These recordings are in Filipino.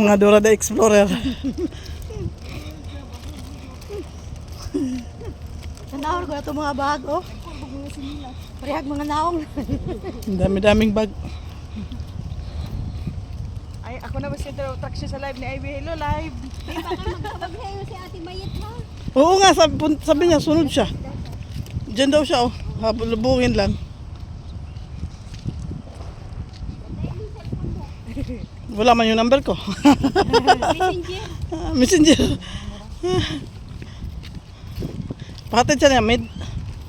Mga Dora the Explorer. Nanahon ko na itong mga bag, oh. Parehag mga naong. Ang dami-daming bag. Ay, ako na ba si Traction sa live ni Ivy? Hello, live. Ay, baka magkabaghayo si Ate Mayet, ha? Oo nga, sabi niya, sunod siya. Diyan daw siya, oh. Habulubungin lang. Wala man yung number ko. Messenger. Messenger. Pakatid siya niya, mid.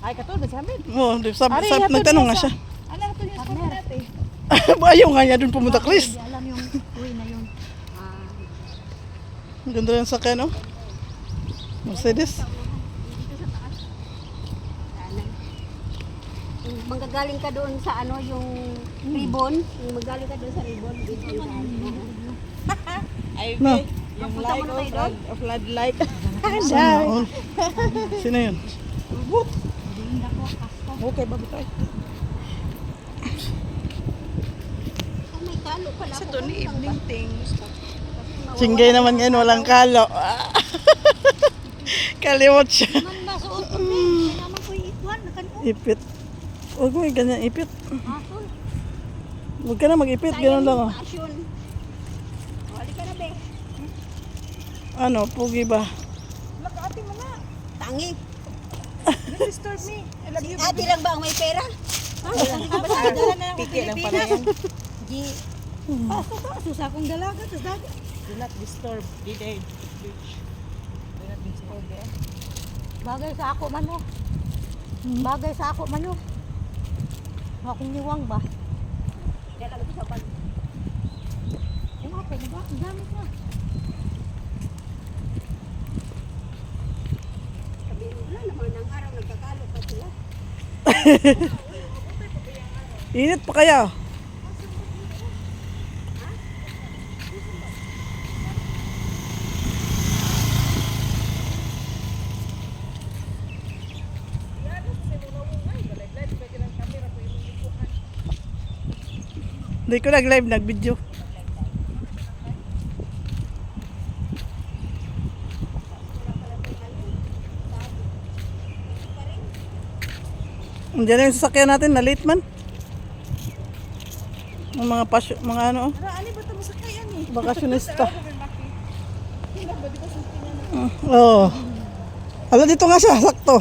Ay, katulad sa amin. Oo, nagtanong nga siya. Alam ito yung spot natin. Ayaw nga niya dun pumunta, Chris. Hindi alam yung uwi na yun. Ang ganda rin sa kanya, no? Mercedes. Manggagaling ka doon sa ano, yung ribbon. Yung magaling ka doon sa ribbon. Dito yung Ivy, No. yung Punta light mo na tayo of floodlight. Sana all. Sino yun? Okay, bago tayo. may kalo pala Sa ako. to ni evening things. Singgay naman ngayon, walang kalo. Kalimot siya. Man masuot ko din. Kailangan ko iikuan. Ipit. Huwag mo yung ganyan ipit. Asul. Huwag ka na mag-ipit, gano'n lang, oh. Passion. Wali ka na, be. Ano, pugi ba? Ate mo nga. Tangi. Don't disturb me. I love you. Ate lang ba ang may pera? Dala na ako Piki lang pala yan. G. Susa akong dalaga. Tapos dati. Do not disturb. Dide. Do not disturb eh. Bagay sa ako man, oh. Bagay sa ako man, oh. Akong niwang ba? Kaya lang ito sa pan. Ay, mga pwede ba? Ang gamit na. Sabi wala naman ng araw nagkakalo pa sila. Init pa kaya? Hindi ko nag-live, nag-video. Andiyan na yung sasakyan natin, na late man. Ang mga pasyo, mga ano, Pero ano ba ito masakayan eh? bakasyonista. Oo. Ala, dito nga siya, sakto.